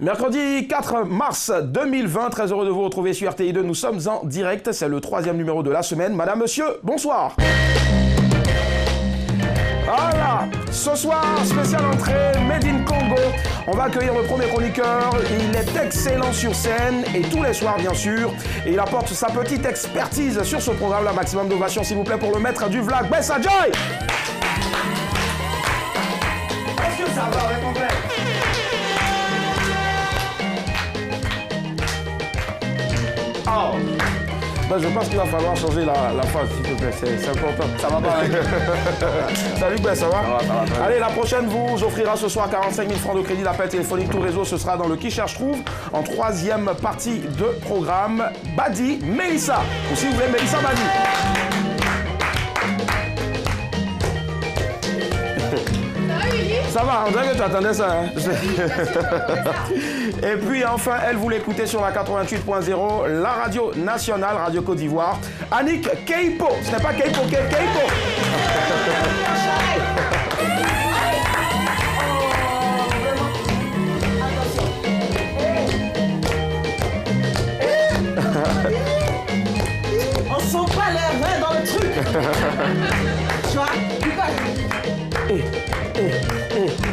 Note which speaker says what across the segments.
Speaker 1: Mercredi 4 mars 2020, très heureux de vous retrouver sur RTI2. Nous sommes en direct, c'est le 3e numéro de la semaine. Madame, monsieur, bonsoir. Voilà, ce soir, spécial entrée, Made in Congo. On va accueillir le premier chroniqueur. Il est excellent sur scène et tous les soirs, bien sûr. Et il apporte sa petite expertise sur ce programme. La maximum d'ovation, s'il vous plaît, pour le maître du vlog, Bessa Joy. Est-ce que ça va avec mon frère? Oh. Ben, je pense qu'il va falloir changer la phrase, s'il te plaît, c'est important. Ça va pas, Salut, ben, ça va? Ça va. Allez, la prochaine vous offrira ce soir 45 000 francs de crédit d'appel téléphonique tout réseau. Ce sera dans le Qui cherche trouve, en 3e partie de programme. Badi Mélissa. Ou si vous voulez, Mélissa Badi. Ça va, on dirait que tu attendais ça. Hein? Et puis enfin, elle vous l'écoutez sur la 88.0, la radio nationale, Radio Côte d'Ivoire. Annick Keipo, ce n'est pas Keipo, Keipo.
Speaker 2: On sent pas les reins dans le truc. Tu vois,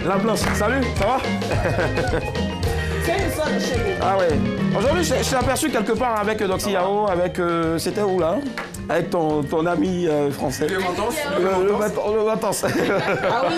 Speaker 1: La blanche, salut, ça va?
Speaker 2: c'est une sorte de chérie.
Speaker 1: Ah ouais. Aujourd'hui, je t'ai aperçu quelque part avec Doxy Yao, avec... c'était où là? Avec ton ami français. Le Matance.
Speaker 2: Ah oui,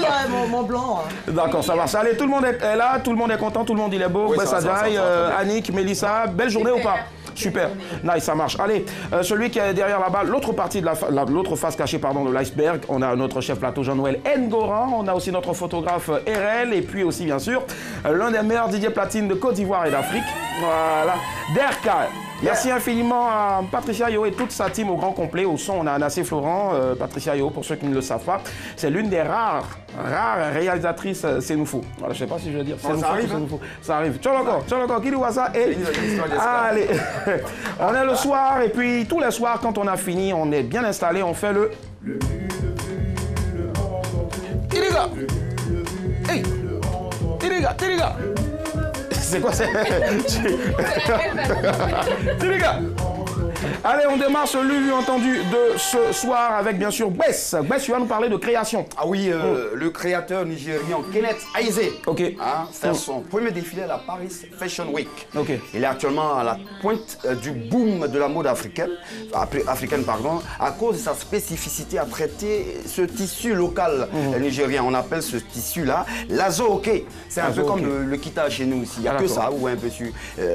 Speaker 2: mon blanc.
Speaker 1: D'accord, ça marche. Allez, tout le monde est là, tout le monde est content, tout le monde il est beau. Bessa Joy, Annick, Mélissa, belle journée ou pas? Super, nice, ça marche. Allez, celui qui est derrière là-bas, l'autre partie de l'autre face cachée de l'iceberg, on a notre chef plateau Jean-Noël Ngoran, on a aussi notre photographe RL, et puis aussi bien sûr l'un des meilleurs DJ platine de Côte d'Ivoire et d'Afrique. Voilà, Derka. Merci infiniment à Patricia Yo et toute sa team au grand complet. Au son, on a Anassé Florent, Patricia Yo, pour ceux qui ne le savent pas. C'est l'une des rares réalisatrices Sénoufou. Voilà, je ne sais pas si je veux dire Sénoufou. Ça arrive. Tiens encore, qui nous voit ça? Et... Allez, on est le soir et puis tous les soirs, quand on a fini, on est bien installé, on fait le... Tiriga. Hey, Tiriga. C'est quoi c'est les gars. Allez, on démarre ce lu entendu de ce soir avec bien sûr Bess. Bess, tu vas nous parler de création.
Speaker 3: Ah oui, le créateur nigérian Kenneth Aise fait son premier défilé à la Paris Fashion Week. Il est actuellement à la pointe du boom de la mode africaine, à cause de sa spécificité à traiter ce tissu local nigérien. On appelle ce tissu-là l'azooke. C'est un peu comme le kita chez nous aussi. Il n'y a que ça, ou un peu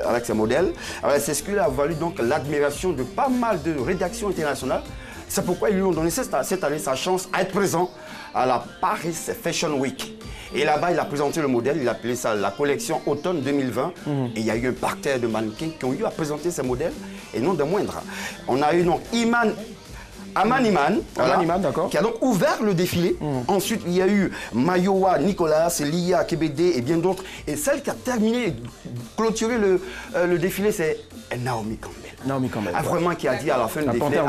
Speaker 3: avec ses modèles. C'est ce qui a valu donc l'admiration de pas mal de rédactions internationales. C'est pourquoi ils lui ont donné cette année sa chance à être présent à la Paris Fashion Week. Et là-bas, il a présenté le modèle, il a appelé ça la collection automne 2020. Et il y a eu un parterre de mannequins qui ont eu à présenter ces modèles, et non de moindre. On a eu donc Aman Iman, qui a donc ouvert le défilé. Ensuite, il y a eu Mayowa Nicolas, Lia Kebede et bien d'autres. Et celle qui a terminé, clôturé le défilé, c'est Naomi Campbell. Vraiment, qui a dit à la fin du défilé,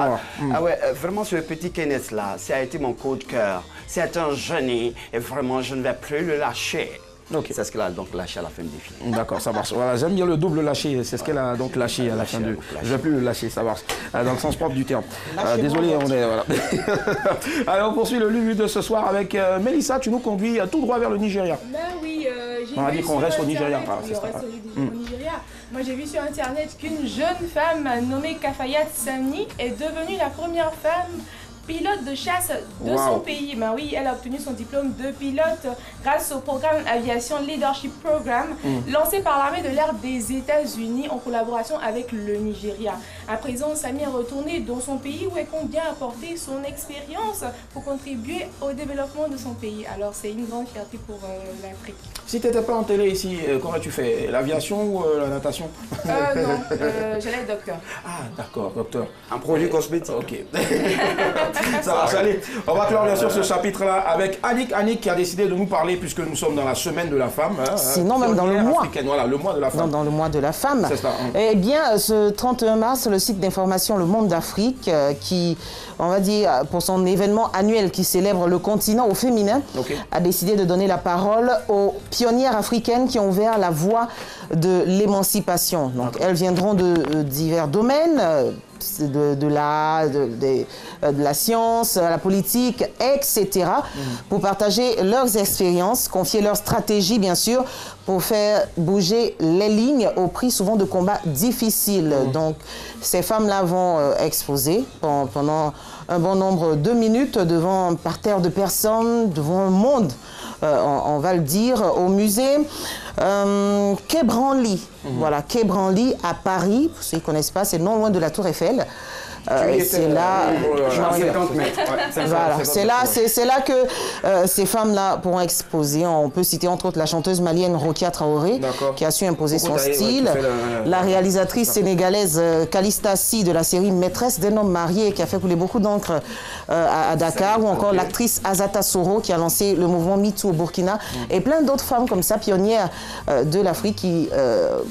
Speaker 3: vraiment ce petit Kenneth là, ça a été mon coup de cœur. C'est un génie et vraiment, je ne vais plus le lâcher. C'est ce qu'elle a donc lâché à la fin du défilé.
Speaker 1: D'accord, ça marche. Voilà, j'aime bien le double lâché. C'est ce qu'elle a donc lâché à la fin du... Je ne vais plus le lâcher, ça marche. Dans le sens propre du terme. Désolé, on est... Voilà. Allez, on poursuit le lu de ce soir avec Mélissa. Tu nous conduis tout droit vers le Nigeria.
Speaker 4: Ben oui,
Speaker 1: on a dit qu'on reste au Nigeria.
Speaker 4: Moi, j'ai vu sur Internet qu'une jeune femme nommée Kafayat Samni est devenue la première femme pilote de chasse de son pays. Ben oui, elle a obtenu son diplôme de pilote grâce au programme Aviation Leadership Program lancé par l'armée de l'air des États-Unis en collaboration avec le Nigeria. À présent, Sami est retournée dans son pays où elle compte bien apporter son expérience pour contribuer au développement de son pays. Alors, c'est une grande fierté pour l'Afrique.
Speaker 1: Si tu n'étais pas en télé ici, qu'aurais-tu fait? L'aviation ou la natation?
Speaker 4: Non, j'allais être docteur.
Speaker 1: Ah, d'accord, docteur.
Speaker 3: Un produit cosmétique.
Speaker 1: Ok. Ça va, allez. On va clore bien sûr ce chapitre-là avec Annick qui a décidé de nous parler puisque nous sommes dans la semaine de la femme.
Speaker 2: Sinon, même dans le mois.
Speaker 1: Voilà, le mois de la femme.
Speaker 2: Dans le mois de la femme.
Speaker 1: C'est ça.
Speaker 2: Eh bien, ce 31 mars, le site d'information Le Monde d'Afrique qui, on va dire, pour son événement annuel qui célèbre le continent au féminin, a décidé de donner la parole aux pionnières africaines qui ont ouvert la voie de l'émancipation. Donc, elles viendront de divers domaines, de la science, la politique, etc., pour partager leurs expériences, confier leurs stratégies, bien sûr, pour faire bouger les lignes au prix souvent de combats difficiles. Donc, ces femmes-là vont exposer pendant un bon nombre de minutes devant un parterre de personnes, devant un monde, on va le dire, au musée Quai Branly. Voilà, Quai Branly à Paris, pour ceux qui ne connaissent pas, c'est non loin de la Tour Eiffel. C'est là, c'est là que ces femmes-là pourront exposer. On peut citer entre autres la chanteuse malienne Rokia Traoré, qui a su imposer son style. La réalisatrice sénégalaise Kalista Si de la série Maîtresse d'un homme marié, qui a fait couler beaucoup d'encre à Dakar, ou encore l'actrice Azata Soro, qui a lancé le mouvement MeToo au Burkina, et plein d'autres femmes comme ça, pionnières de l'Afrique, qui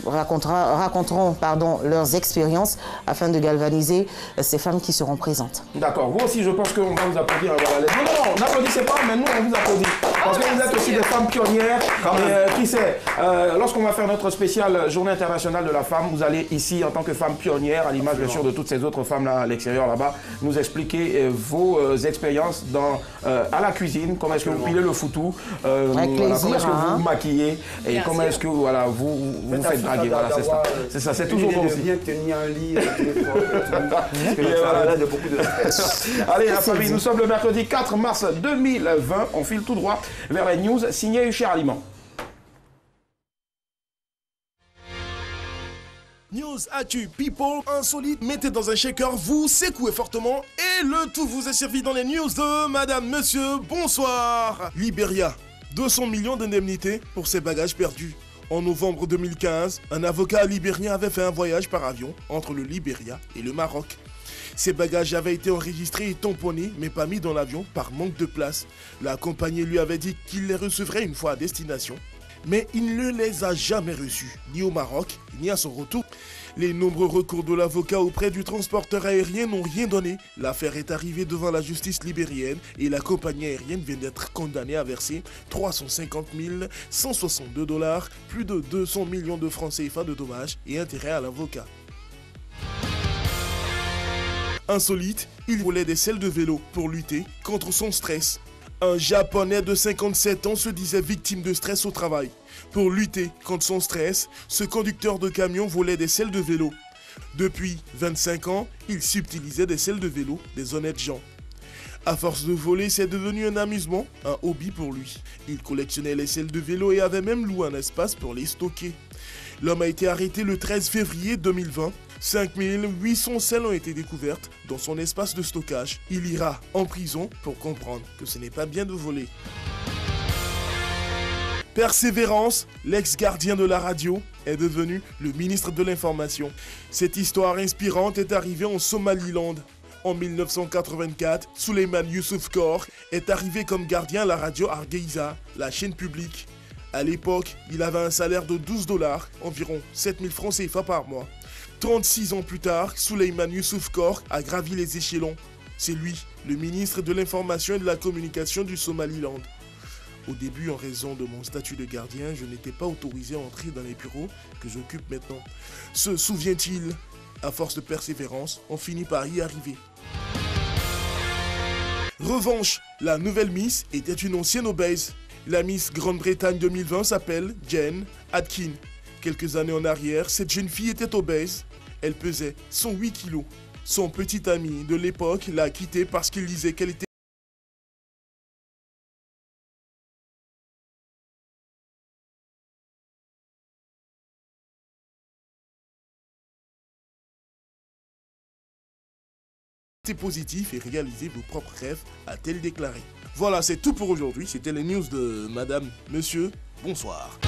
Speaker 2: raconteront leurs expériences afin de galvaniser ces femmes qui seront présentes.
Speaker 1: D'accord. Vous aussi, je pense qu'on va vous applaudir. Non, n'applaudissez pas, mais nous, on vous applaudit. Parce que vous êtes aussi des femmes pionnières. Et qui sait, lorsqu'on va faire notre spéciale Journée internationale de la femme, vous allez ici, en tant que femme pionnière, à l'image bien sûr de toutes ces autres femmes là à l'extérieur là-bas, nous expliquer vos expériences à la cuisine, comment est-ce que vous pilez le foutou, comment est-ce que vous vous maquillez, et comment est-ce que vous faites draguer. Voilà, c'est ça. C'est toujours bon aussi.
Speaker 3: Bien tenir un lit. De beaucoup de stress.
Speaker 1: Allez, la famille, nous sommes le mercredi 4 mars 2020. On file tout droit vers les news signées Hucher Aliment.
Speaker 5: News, actu, people, insolite, mettez dans un shaker, vous secouez fortement et le tout vous est servi dans les news de Madame, Monsieur, bonsoir. Libéria, 200 millions d'indemnités pour ses bagages perdus. En novembre 2015, un avocat libérien avait fait un voyage par avion entre le Libéria et le Maroc. Ses bagages avaient été enregistrés et tamponnés, mais pas mis dans l'avion par manque de place. La compagnie lui avait dit qu'il les recevrait une fois à destination, mais il ne les a jamais reçus, ni au Maroc, ni à son retour. Les nombreux recours de l'avocat auprès du transporteur aérien n'ont rien donné. L'affaire est arrivée devant la justice libérienne et la compagnie aérienne vient d'être condamnée à verser 350 162 $, plus de 200 millions de francs CFA de dommages et intérêts à l'avocat. Insolite, il roulait des selles de vélo pour lutter contre son stress. Un Japonais de 57 ans se disait victime de stress au travail. Pour lutter contre son stress, ce conducteur de camion volait des selles de vélo. Depuis 25 ans, il subtilisait des selles de vélo des honnêtes gens. À force de voler, c'est devenu un amusement, un hobby pour lui. Il collectionnait les selles de vélo et avait même loué un espace pour les stocker. L'homme a été arrêté le 13 février 2020. 5800 selles ont été découvertes dans son espace de stockage. Il ira en prison pour comprendre que ce n'est pas bien de voler. Persévérance, l'ex-gardien de la radio, est devenu le ministre de l'Information. Cette histoire inspirante est arrivée en Somaliland. En 1984, Suleiman Youssouf Kor est arrivé comme gardien à la radio Hargeisa, la chaîne publique. À l'époque, il avait un salaire de 12 $, environ 7000 francs CFA par mois. 36 ans plus tard, Suleiman Youssouf Kor a gravi les échelons. C'est lui, le ministre de l'Information et de la Communication du Somaliland. Au début, en raison de mon statut de gardien, je n'étais pas autorisé à entrer dans les bureaux que j'occupe maintenant. Se souvient-il? À force de persévérance, on finit par y arriver. Revanche, la nouvelle Miss était une ancienne obèse. La Miss Grande-Bretagne 2020 s'appelle Jane Atkin. Quelques années en arrière, cette jeune fille était obèse. Elle pesait 108 kilos. Son petit ami de l'époque l'a quittée parce qu'il disait qu'elle était positif et réalisez vos propres rêves, a-t-elle déclaré. Voilà, c'est tout pour aujourd'hui. C'était les news de Madame, Monsieur, bonsoir.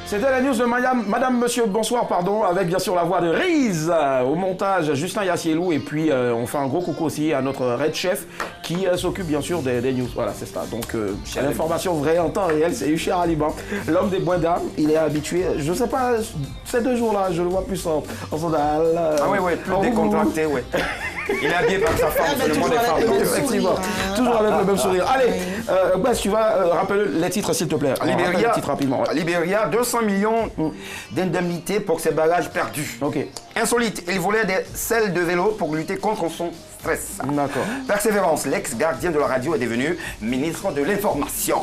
Speaker 1: C'était la news de Madame Monsieur Bonsoir, pardon, avec bien sûr la voix de Riz au montage, Justin Yassielou, et puis on fait un gros coucou aussi à notre Red Chef qui s'occupe bien sûr des news. Voilà, c'est ça. Donc l'information vraie en temps réel, c'est Huchard Aliban, l'homme des bois d'âme. Il est habitué, je sais pas, ces 2 jours-là, je le vois plus en sandales.
Speaker 3: Ah oui, plus décontracté, oui. Il est habillé par sa femme, c'est le monde des femmes.
Speaker 1: Effectivement, toujours avec le même sourire. Allez, tu vas rappeler les titres s'il te plaît.
Speaker 3: Libéria,
Speaker 1: titres rapidement. Ouais.
Speaker 3: Libéria, 200 millions d'indemnités pour ses bagages perdus.
Speaker 1: Ok.
Speaker 3: Insolite, il volait des selles de vélo pour lutter contre son stress.
Speaker 1: D'accord.
Speaker 3: Persévérance, l'ex-gardien de la radio est devenu ministre de l'Information.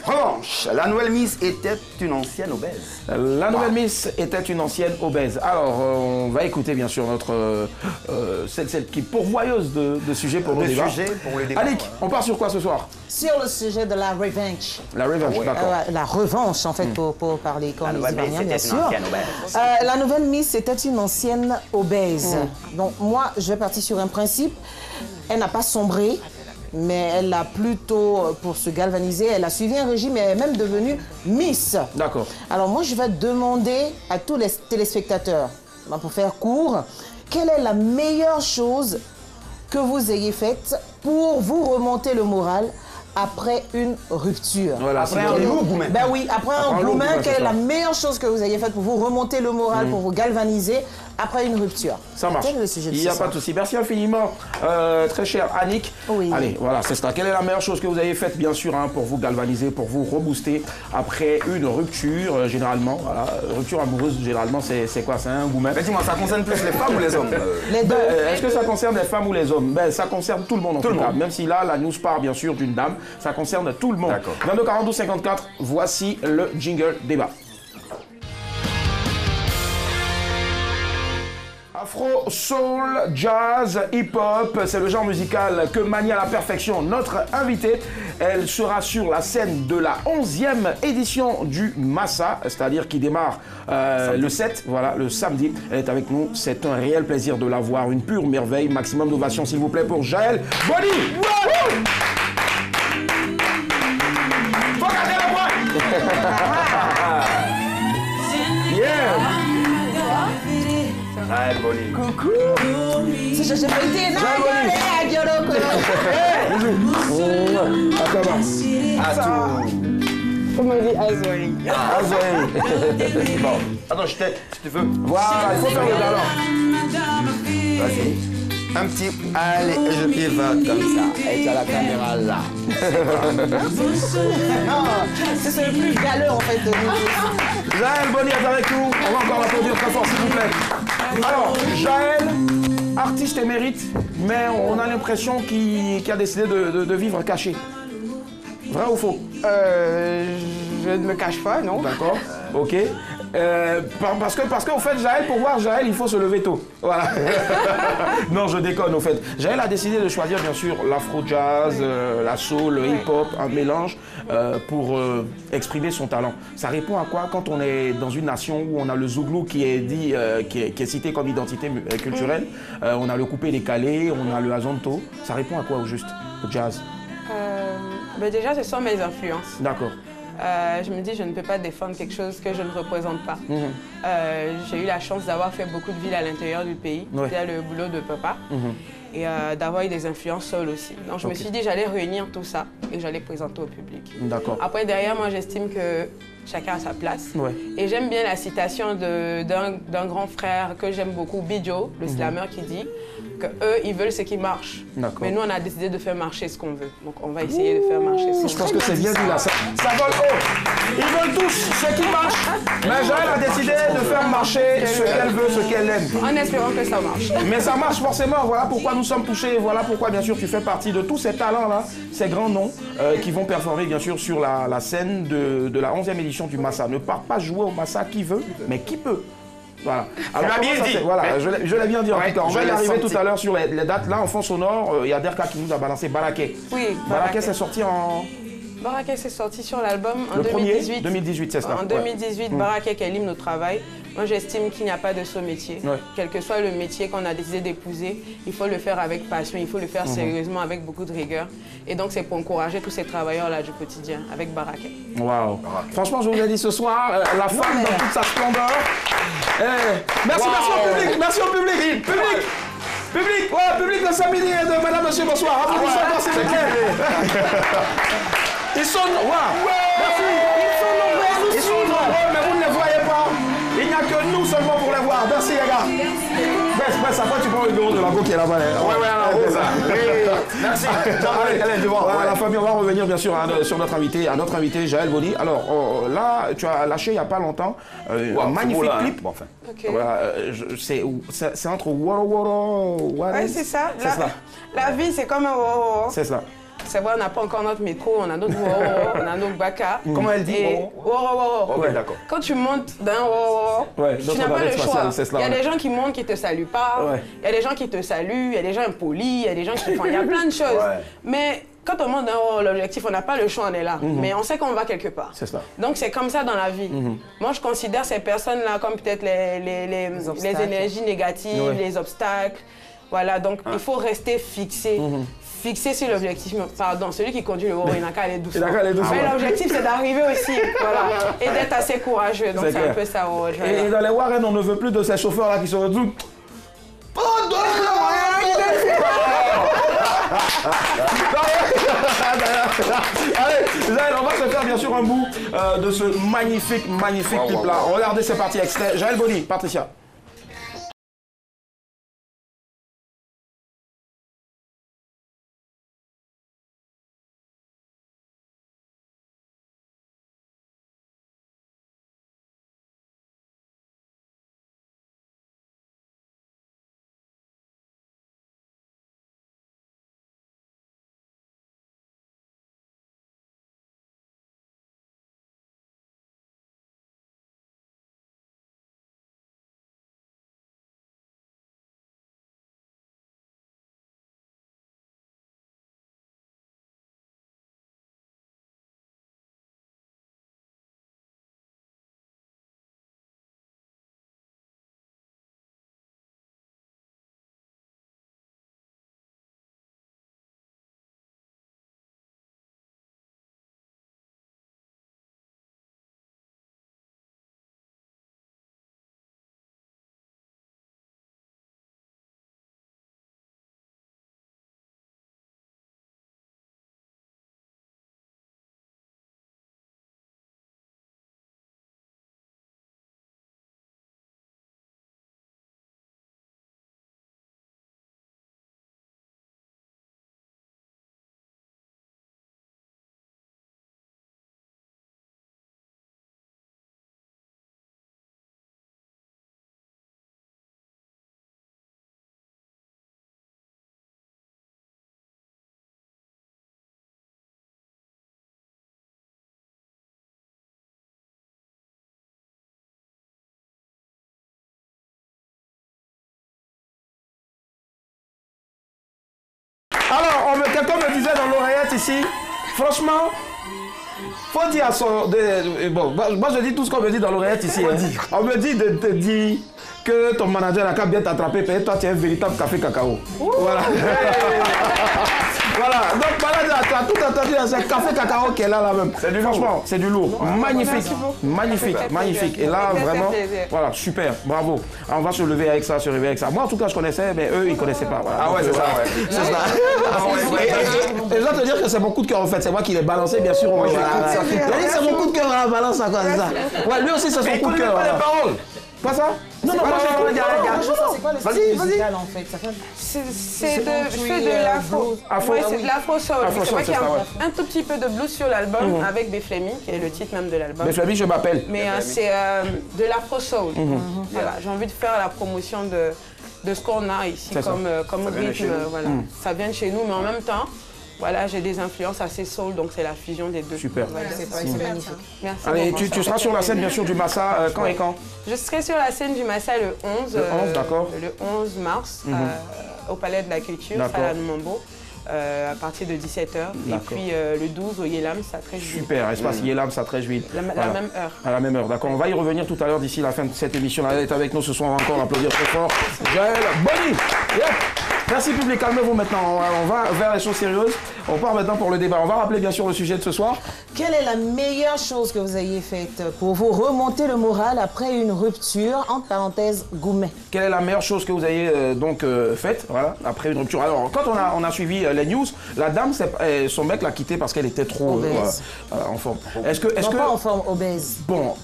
Speaker 3: Revanche, la nouvelle Miss était une ancienne obèse.
Speaker 1: La nouvelle Miss était une ancienne obèse. Alors, on va écouter bien sûr notre celle qui est pourvoyeuse de sujets pour nos débats. Annick, on part sur quoi ce soir?
Speaker 2: Sur le sujet de la revenge.
Speaker 1: La revenge, d'accord.
Speaker 2: La revanche, en fait, pour parler comme les Iraniens, bien sûr.
Speaker 3: La
Speaker 2: nouvelle Miss, c'était une ancienne obèse. Donc, moi, je vais partir sur un principe. Elle n'a pas sombré, mais elle a plutôt, pour se galvaniser, elle a suivi un régime et elle est même devenue Miss.
Speaker 1: D'accord.
Speaker 2: Alors, moi, je vais demander à tous les téléspectateurs, pour faire court, quelle est la meilleure chose que vous ayez faite pour vous remonter le moral après une rupture.
Speaker 1: Voilà,
Speaker 3: après un lourd gourmet.
Speaker 2: Ben oui, après un gourmet, quelle est la meilleure chose que vous ayez faite pour vous remonter le moral, pour vous galvaniser après une rupture?
Speaker 1: Ça marche.
Speaker 2: Le sujet de
Speaker 1: Il n'y a pas de souci. Merci infiniment, très cher Annick.
Speaker 2: Oui.
Speaker 1: Allez, voilà, c'est ça. Quelle est la meilleure chose que vous avez faite, bien sûr, pour vous galvaniser, pour vous rebooster après une rupture, généralement. Voilà, rupture amoureuse, généralement, c'est quoi? C'est un gourmet.
Speaker 3: Mais dis-moi, ça concerne plus les femmes ou les hommes?
Speaker 2: Les deux.
Speaker 1: Est-ce que ça concerne les femmes ou les hommes? Ça concerne tout le monde en tout cas. Même si là, la news part bien sûr d'une dame, ça concerne tout le monde. 22 42 54, voici le jingle débat. Afro, soul, jazz, hip-hop, c'est le genre musical que manie à la perfection notre invitée. Elle sera sur la scène de la 11e édition du Massa, c'est-à-dire qui démarre le 7, voilà, le samedi. Elle est avec nous, c'est un réel plaisir de la voir, une pure merveille. Maximum d'ovation s'il vous plaît pour Jaël Boni. Faut garder la voix. Yeah.
Speaker 3: Jaël Boni.
Speaker 2: Coucou. C'est Jaël
Speaker 6: Comment on dit Azoï?
Speaker 3: Bon, attends, je t'aide, si tu veux.
Speaker 1: Voilà, il faut faire le galop.
Speaker 3: Vas-y. Un petit... Allez, je y vais comme ça. Et tu as la caméra là.
Speaker 2: C'est le plus galeux en fait de nous.
Speaker 1: Jaël Boni est avec nous. On va encore l'applaudir très fort s'il vous plaît. Alors, Jaël, artiste émérite, mais on a l'impression qu'il a décidé de vivre caché. Vrai ou faux?
Speaker 6: Je ne me cache pas, non.
Speaker 1: D'accord, ok. Parce qu'au fait, Jaël, pour voir Jaël, il faut se lever tôt. Voilà. Non, je déconne, au fait. Jaël a décidé de choisir, bien sûr, l'afro-jazz, la soul, le hip-hop, un mélange pour exprimer son talent. Ça répond à quoi quand on est dans une nation où on a le zouglou qui est dit, qui est cité comme identité culturelle, on a le coupé-décalé, on a le azonto. Ça répond à quoi au juste, le jazz?
Speaker 6: Ben déjà, ce sont mes influences.
Speaker 1: D'accord.
Speaker 6: Je me dis, je ne peux pas défendre quelque chose que je ne représente pas. J'ai eu la chance d'avoir fait beaucoup de villes à l'intérieur du pays, via le boulot de papa, et d'avoir eu des influences soul aussi. Donc je me suis dit, j'allais réunir tout ça et j'allais présenter au public.
Speaker 1: D'accord.
Speaker 6: Après, derrière, moi, j'estime que chacun a sa place. Et j'aime bien la citation d'un grand frère que j'aime beaucoup, Bidjo, le slammer, qui dit que eux, ils veulent ce qui marche. Mais nous, on a décidé de faire marcher ce qu'on veut. Donc, on va essayer de faire marcher ce qu'on veut.
Speaker 1: Je pense que c'est bien dit là. Ça vole haut. Ils veulent tous ce qui marche. Mais Jaël a décidé de faire marcher ce qu'elle veut, ce qu'elle aime.
Speaker 6: En espérant que ça marche.
Speaker 1: Mais ça marche forcément. Voilà pourquoi nous sommes touchés. Voilà pourquoi, bien sûr, tu fais partie de tous ces talents-là, ces grands noms qui vont performer, bien sûr, sur la scène de la 11e édition du Massa. Ne part pas jouer au Massa qui veut, mais qui peut. Voilà. Alors,
Speaker 3: bien dit.
Speaker 1: Voilà, je l'ai bien dit en tout cas. On va y arriver tout à l'heure sur les dates. Là, en fond sonore, il y a Derka qui nous a balancé Baraké.
Speaker 6: Oui,
Speaker 1: Baraké, c'est sorti
Speaker 6: Baraké, c'est sorti sur l'album en
Speaker 1: le
Speaker 6: 2018.
Speaker 1: Premier 2018, c'est ça.
Speaker 6: En 2018, Baraké est l'hymne au travail. Moi, j'estime qu'il n'y a pas de saut métier. Quel que soit le métier qu'on a décidé d'épouser, il faut le faire avec passion, il faut le faire sérieusement, avec beaucoup de rigueur. Et donc, c'est pour encourager tous ces travailleurs-là du quotidien, avec Baraké.
Speaker 1: Waouh. Franchement, je vous ai dit ce soir, la femme dans toute sa splendeur. Merci au public, merci au public. Public de samedi et de madame, monsieur, bonsoir. Applaudissez, s'il vous plaît. Ils sont nombreux. Merci. Ils sont nombreux, mais vous ne les voyez pas. Il n'y a que nous seulement pour les voir. Merci, les gars. Bref, après tu prends le bureau de la go qui est là-bas. Merci. Elle est devant. La famille, on va revenir bien sûr sur notre invité, Jaël Boni. Alors là, tu as lâché il n'y a pas longtemps un magnifique clip. C'est entre Woro Woro.
Speaker 6: Oui, c'est ça. La vie, c'est comme un Woro.
Speaker 1: C'est ça.
Speaker 6: C'est vrai, on n'a pas encore notre micro, on a notre Woro, on a notre Baka.
Speaker 1: Comment elle dit
Speaker 6: Woro?
Speaker 1: Ok, d'accord.
Speaker 6: Quand tu montes d'un Woro, tu n'as pas le choix. Il y a des gens qui montent qui ne te saluent pas, il y a des gens qui te saluent, il y a des gens impolis, il y a des gens qui font... Il y a plein de choses. Mais quand on monte d'un Woro, l'objectif, on n'a pas le choix, on est là. Mais on sait qu'on va quelque part.
Speaker 1: C'est ça.
Speaker 6: Donc c'est comme ça dans la vie. Moi, je considère ces personnes-là comme peut-être les énergies négatives, les obstacles. Voilà, donc il faut rester fixé. Fixé sur l'objectif, pardon, celui qui conduit le Woro, il n'a qu'à aller doucement. Mais l'objectif, c'est d'arriver aussi, voilà, et d'être assez courageux. Donc c'est un peu ça, Woro.
Speaker 1: Et dans les Warren, on ne veut plus de ces chauffeurs-là qui se retrouvent. Allez, Jaël, on va se faire bien sûr un bout de ce magnifique clip-là. Regardez, c'est parti, extrait. Jaël Boni, Patricia. Alors, quelqu'un me disait dans l'oreillette ici, franchement, faut dire à son... bon, moi je dis tout ce qu'on me dit dans l'oreillette ici. On me dit de te dire que ton manager n'a qu'à bien t'attraper, parce que toi tu es un véritable café cacao. Voilà. Voilà, donc voilà, tu as tout entendu, c'est café cacao qui est là même. Franchement, c'est du lourd. Magnifique. Et là, vraiment, voilà, super, bravo. On va se lever avec ça, se réveiller avec ça. Moi, en tout cas, je connaissais, mais eux, ils ne connaissaient pas. Voilà.
Speaker 3: Ah ouais, c'est ça, ouais.
Speaker 1: C'est ça. Et je dois te dire que c'est mon coup de cœur, en fait. C'est moi qui l'ai balancé, bien sûr. C'est mon coup de cœur à la balance, quoi, c'est ça. Ouais, lui aussi, c'est son coup de cœur.
Speaker 3: Les paroles.
Speaker 1: Pas ça? Non,
Speaker 2: c'est quoi le style musical en fait?
Speaker 6: C'est de l'afro. Ouais, c'est de l'afro-soul. C'est vrai qu'il y a un tout petit peu de blues sur l'album avec Beflemi, qui est le titre même de l'album.
Speaker 1: Beflemi, je m'appelle.
Speaker 6: Mais c'est de l'afro-soul. Voilà, j'ai envie de faire la promotion de ce qu'on a ici comme rythme. Voilà. Ça vient de chez nous, mais en même temps, voilà, j'ai des influences assez soul, donc c'est la fusion des deux.
Speaker 1: Super.
Speaker 6: Voilà, c'est magnifique. Merci.
Speaker 1: Allez, tu seras sur la scène, bien sûr, du Massa, quand et quand?
Speaker 6: Je serai sur la scène du Massa le 11,
Speaker 1: d'accord.
Speaker 6: le 11 mars, au Palais de la Culture, Salle Numambo. à partir de 17h. Et puis le 12 au Yelams à Treichville.
Speaker 1: Super, espace Yelams à Treichville.
Speaker 6: La même heure.
Speaker 1: À la même heure, d'accord. On va y revenir tout à l'heure d'ici la fin de cette émission. Elle est avec nous ce soir, on va encore applaudir très fort. Jaël Boni. Yep. Merci public, calmez-vous maintenant. On va vers les choses sérieuses. On part maintenant pour le débat. On va rappeler bien sûr le sujet de ce soir.
Speaker 2: Quelle est la meilleure chose que vous ayez faite pour vous remonter le moral après une rupture, entre parenthèses, Goumet?
Speaker 1: Quelle est la meilleure chose que vous ayez faite après une rupture? Alors, quand on a suivi les news, la dame, son mec l'a quittée parce qu'elle était trop en forme. Est-ce que
Speaker 2: pas en forme, obèse.
Speaker 1: Bon,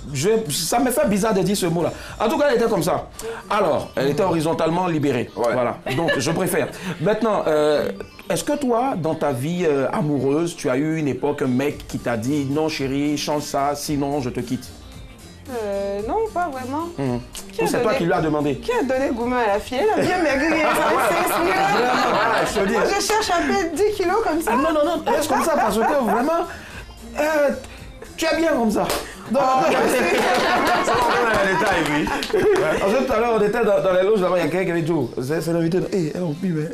Speaker 1: ça me fait bizarre de dire ce mot-là. En tout cas, elle était comme ça. Alors, elle était horizontalement libérée. Ouais. Voilà. Donc, je préfère. Maintenant, est-ce que toi, dans ta vie amoureuse, tu as eu une époque, un mec qui t'a dit « Non, chérie, change ça, sinon je te quitte ».
Speaker 6: Non, pas vraiment.
Speaker 1: C'est toi qui lui as demandé.
Speaker 6: Qui a donné Goumet à la fille? Elle a bien maigri. Je cherche à perdre 10 kilos comme ça.
Speaker 1: Ah, non, reste comme ça parce que vraiment, tu es bien comme ça. Donc, tout à l'heure, on était dans les loges, là-bas, il y a quelqu'un qui avait dit « C'est l'invité de... Hé, on pue, mais... »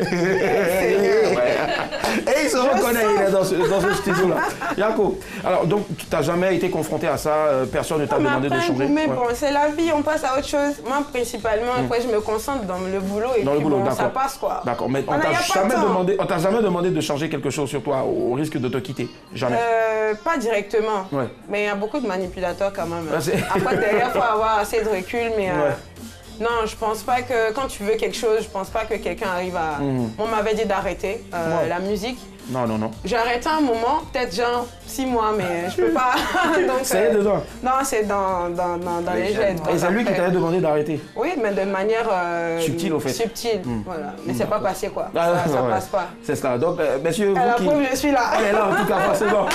Speaker 1: Et il se reconnaît, il est dans ce studio-là. Yako, alors, donc, tu n'as jamais été confronté à ça, personne ne t'a demandé de changer?
Speaker 6: Mais bon, c'est la vie, on passe à autre chose. Moi, principalement, après, je me concentre dans le boulot et puis bon, ça passe, quoi.
Speaker 1: D'accord, mais on t'a jamais demandé de changer quelque chose sur toi, au risque de te quitter? Jamais?
Speaker 6: Pas directement, mais il y a beaucoup de manipulateurs quand même. Après, derrière, il faut avoir assez de recul, mais... Non, je pense pas que quand tu veux quelque chose, je pense pas que quelqu'un arrive à... On m'avait dit d'arrêter la musique.
Speaker 1: Non.
Speaker 6: J'ai arrêté un moment, peut-être genre 6 mois, mais je peux pas.
Speaker 1: C'est dedans?
Speaker 6: Non, c'est dans les gènes.
Speaker 1: Et c'est lui qui t'avait demandé d'arrêter?
Speaker 6: Oui, mais de manière...
Speaker 1: subtile, au fait.
Speaker 6: Subtile, voilà. Mais c'est pas passé, quoi. Ça passe pas.
Speaker 1: C'est ça. Donc, messieurs,
Speaker 6: vous qui... je suis là.
Speaker 1: Elle est là, en tout cas, c'est bon.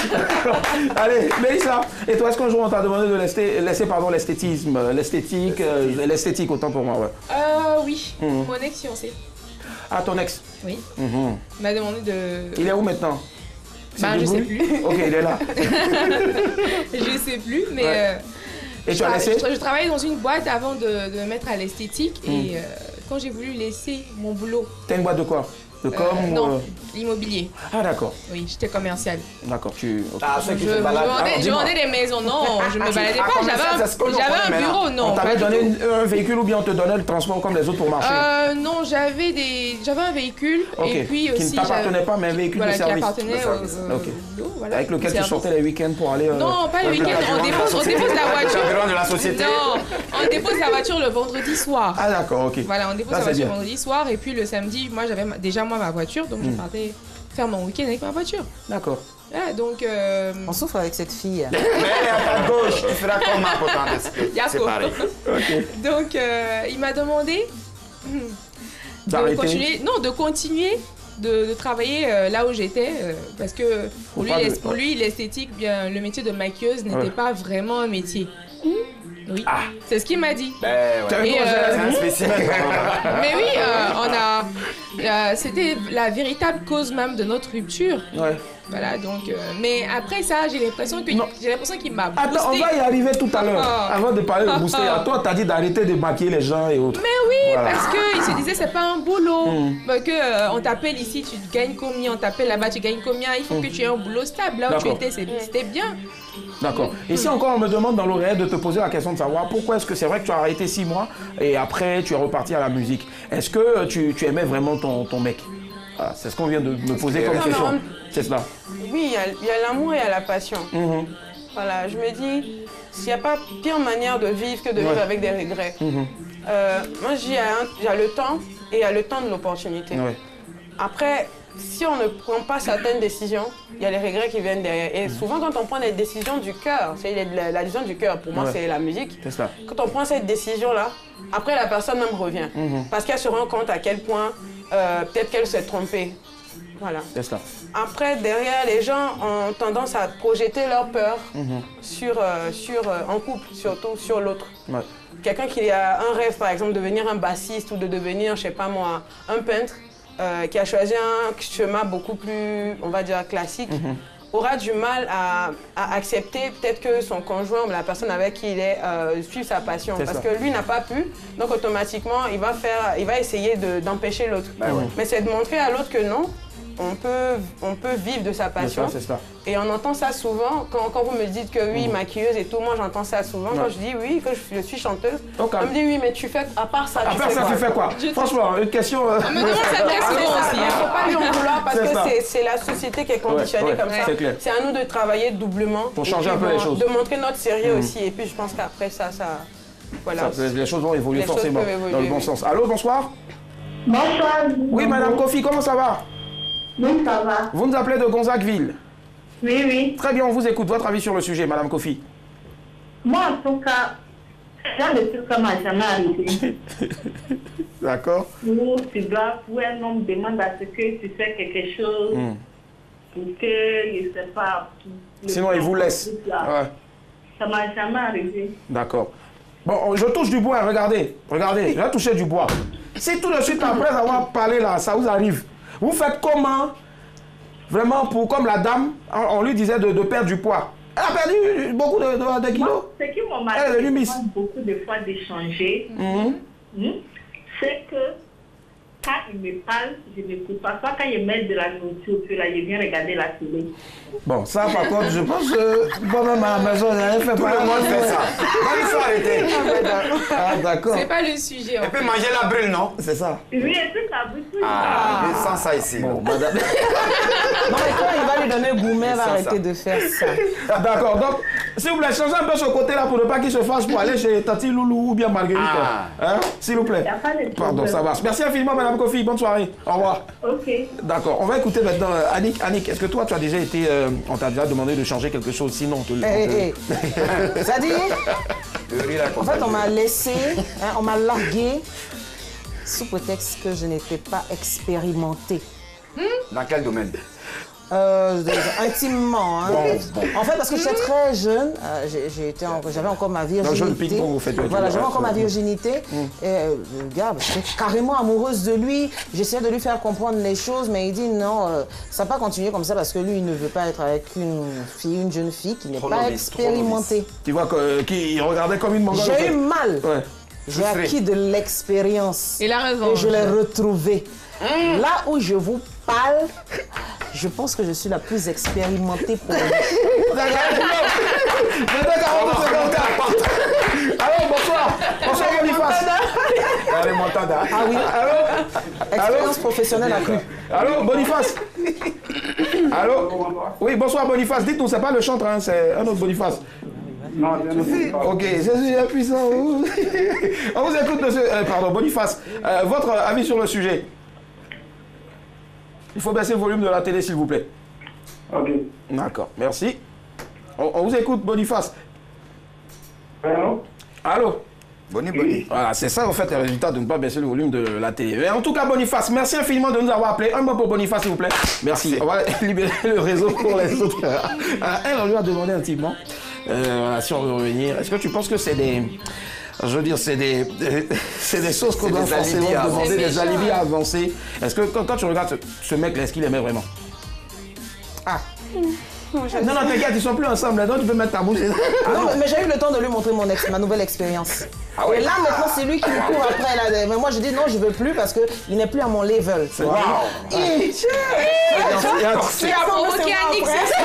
Speaker 1: Allez, Mélissa, et toi, est-ce qu'un jour on t'a demandé de laisser l'esthétisme, l'esthétique autant pour moi,
Speaker 4: oui, mon ex-fiancé.
Speaker 1: Ah, ton ex?
Speaker 4: Oui. Il m'a demandé de...
Speaker 1: Il est où maintenant?
Speaker 4: Je sais plus.
Speaker 1: Ok, il est là.
Speaker 4: Je sais plus, mais...
Speaker 1: Et tu as laissé?
Speaker 4: Je travaillais dans une boîte avant de me mettre à l'esthétique et quand j'ai voulu laisser mon boulot...
Speaker 1: T'as une boîte de quoi? De com
Speaker 4: non, l'immobilier.
Speaker 1: Ah d'accord.
Speaker 4: Oui, j'étais commerciale.
Speaker 1: D'accord,
Speaker 4: je vendais des maisons, non, je me baladais pas, j'avais un bureau, non.
Speaker 1: On t'avait donné un véhicule ou bien on te donnait le transport comme les autres pour marcher?
Speaker 4: Non, j'avais un véhicule et puis aussi...
Speaker 1: Qui ne t'appartenait pas, mais un véhicule de service.
Speaker 4: Qui appartenait
Speaker 1: voilà. Avec lequel tu sortais les week-ends pour aller...
Speaker 4: Non, pas le week-end, on dépose la voiture.
Speaker 3: De la société.
Speaker 4: Non, on dépose la voiture le vendredi soir.
Speaker 1: Ah d'accord, ok.
Speaker 4: Voilà, on dépose la voiture le vendredi soir et puis le samedi, moi j'avais déjà ma voiture, donc je partais faire mon week-end avec ma voiture.
Speaker 1: D'accord.
Speaker 4: Ah, donc...
Speaker 2: On souffre avec cette fille.
Speaker 3: Mais à gauche, tu feras comment pourtant? C'est pareil.
Speaker 4: Donc, il m'a demandé de continuer de travailler là où j'étais, parce que pour lui, l'esthétique, bien le métier de maquilleuse n'était pas vraiment un métier. Oui, c'est ce qu'il m'a dit.
Speaker 3: C'est un spécimen.
Speaker 4: Mais oui, c'était la véritable cause même de notre rupture.
Speaker 1: Ouais.
Speaker 4: Voilà, donc... mais après ça, j'ai l'impression qu'il m'a boosté.
Speaker 1: Attends, on va y arriver tout à l'heure. Avant de parler de booster, à toi, t'as dit d'arrêter de maquiller les gens et autres.
Speaker 4: Mais oui, parce qu'il se disait c'est pas un boulot. On t'appelle ici, tu gagnes combien? On t'appelle là-bas, tu gagnes combien? Il faut que tu aies un boulot stable. Là où tu étais, c'était bien.
Speaker 1: D'accord. Ici encore, on me demande dans l'oreille de te poser la question de savoir pourquoi est-ce que c'est vrai que tu as arrêté 6 mois et après tu es reparti à la musique. Est-ce que tu aimais vraiment ton mec? C'est ce qu'on vient de me poser comme question. C'est cela.
Speaker 6: Oui, il y a l'amour et il y a la passion. Voilà, je me dis, s'il n'y a pas pire manière de vivre que de vivre avec des regrets. Moi, il y a le temps et il y a le temps de l'opportunité. Après, si on ne prend pas certaines décisions, il y a les regrets qui viennent derrière. Et souvent, quand on prend des décisions du cœur, c'est la décision du cœur, pour moi, c'est la musique.
Speaker 1: C'est ça.
Speaker 6: Quand on prend cette décision-là, après, la personne même revient. Parce qu'elle se rend compte à quel point peut-être qu'elle s'est trompée. Voilà.
Speaker 1: C'est ça.
Speaker 6: Après, derrière, les gens ont tendance à projeter leur peur en couple, surtout sur l'autre. Quelqu'un qui a un rêve, par exemple, de devenir un bassiste ou de devenir, je sais pas moi, un peintre, qui a choisi un chemin beaucoup plus, on va dire, classique, aura du mal à accepter peut-être que son conjoint ou la personne avec qui il est suive sa passion. Parce que lui n'a pas pu, donc automatiquement, il va essayer d'empêcher l'autre. Mais c'est de montrer à l'autre que non, on peut vivre de sa passion.
Speaker 1: C'est ça.
Speaker 6: Et on entend ça souvent, quand vous me dites que oui, maquilleuse et tout, moi j'entends ça souvent. Quand je dis oui, que je suis chanteuse, on me dit oui, mais tu fais, à part ça,
Speaker 1: tu fais quoi? Franchement, une question...
Speaker 4: On me demande cette question aussi.
Speaker 6: Il ne faut pas lui en vouloir parce que c'est la société qui est conditionnée comme ça. C'est à nous de travailler doublement.
Speaker 1: Pour changer un peu les choses.
Speaker 6: De montrer notre sérieux aussi. Et puis je pense qu'après ça, voilà.
Speaker 1: Les choses vont évoluer forcément dans le bon sens. Allô, bonsoir.
Speaker 7: Bonsoir.
Speaker 1: Oui, Madame Kofi, comment ça va?
Speaker 7: Oui, ça va.
Speaker 1: Vous nous appelez de Gonzagueville?
Speaker 7: Oui, oui.
Speaker 1: Très bien, on vous écoute. Votre avis sur le sujet, Madame Kofi?
Speaker 7: Moi, en tout cas, genre de truc comme ça jamais arrivé.
Speaker 1: D'accord.
Speaker 7: Où tu dois, où un homme demande à ce que tu fais quelque chose pour que, je ne sais pas...
Speaker 1: Sinon, il vous laisse. Ouais.
Speaker 7: Ça m'a jamais arrivé.
Speaker 1: D'accord. Bon, je touche du bois, regardez. Regardez, je vais toucher du bois. Si tout de suite, après avoir parlé là, ça vous arrive, vous faites comment? Vraiment, comme la dame, on lui disait de perdre du poids. Elle a perdu beaucoup de kilos.
Speaker 7: Ce qui m'a demandé beaucoup de fois d'échanger, c'est que quand il me parle, je n'écoute pas. Soit quand il met de la nourriture, puis là, je viens regarder la télé.
Speaker 1: Bon, ça par contre, je pense que moi-même à la maison, je fait pas.
Speaker 3: Tout le monde fait ça. Il faut arrêter.
Speaker 1: Ah, d'accord.
Speaker 4: C'est pas le sujet.
Speaker 3: Et puis manger la brûle, non?
Speaker 1: C'est ça.
Speaker 7: Oui, et puis ça bouge toujours.
Speaker 3: Je sens ça ici.
Speaker 1: Bon, madame.
Speaker 2: Non, mais quand il va lui donner gourmet, elle va arrêter de faire ça.
Speaker 1: D'accord, donc, s'il vous plaît, changez un peu ce côté-là pour ne pas qu'il se fasse pour aller chez Tati Loulou ou bien Marguerite. Hein? S'il vous plaît. Pardon, ça marche. Merci infiniment, Madame Kofi. Bonne soirée. Au revoir.
Speaker 7: Ok.
Speaker 1: D'accord, on va écouter maintenant Annick. Annick, est-ce que toi, tu as déjà été... on t'a déjà demandé de changer quelque chose, sinon on te...
Speaker 2: Ça dit, en fait, on m'a laissé, on m'a largué sous prétexte que je n'étais pas expérimentée.
Speaker 3: Dans quel domaine?
Speaker 2: Intimement. Hein. Bon. En fait, parce que j'étais très jeune, j'avais encore ma virginité. Voilà, j'avais encore ma virginité. Et regarde, j'étais carrément amoureuse de lui. J'essayais de lui faire comprendre les choses, mais il dit non, ça n'a pas continué comme ça parce que lui, il ne veut pas être avec une jeune fille qui n'est pas expérimentée.
Speaker 1: Tu vois qu'il regardait comme une mongole.
Speaker 2: J'ai eu mal. Ouais. J'ai acquis de l'expérience.
Speaker 4: Il a raison.
Speaker 2: Et je l'ai retrouvé. Là où je vous parle, je pense que je suis la plus expérimentée pour vous.
Speaker 1: Allô, bonsoir. Bonsoir, Boniface.
Speaker 2: Ah oui. Allô. Expérience professionnelle accrue.
Speaker 1: Allô, Boniface. Allô. Oui, bonsoir, Boniface. Dites-nous, c'est pas le chantre, hein, c'est un autre Boniface.
Speaker 8: Non,
Speaker 1: ok, Jésus est puissant. On vous écoute, monsieur. Pardon, Boniface. Votre avis sur le sujet? Il faut baisser le volume de la télé, s'il vous plaît.
Speaker 8: Ok.
Speaker 1: D'accord, merci. On vous écoute, Boniface.
Speaker 8: Allô?
Speaker 1: Allô?
Speaker 3: Boni.
Speaker 1: Voilà, c'est ça, en fait, le résultat de ne pas baisser le volume de la télé. Mais en tout cas, Boniface, merci infiniment de nous avoir appelés. Un mot pour Boniface, s'il vous plaît. Merci. On va libérer le réseau pour les autres. Elle, on lui a demandé intimement, si on veut revenir, est-ce que tu penses que c'est des... Je veux dire, c'est des choses qu'on doit forcément demander, des alibis à avancer. Est-ce que quand tu regardes ce mec-là, est-ce qu'il aimait vraiment? Ah. Non, t'inquiète, ils sont plus ensemble, donc tu peux mettre ta bouche.
Speaker 2: Non, mais j'ai eu le temps de lui montrer ma nouvelle expérience. Et là, maintenant, c'est lui qui me court après. Là. Mais moi, je dis non, je veux plus parce qu'il n'est plus à mon level.
Speaker 1: Wow.
Speaker 4: Tu as provoqué Annick, c'est ça?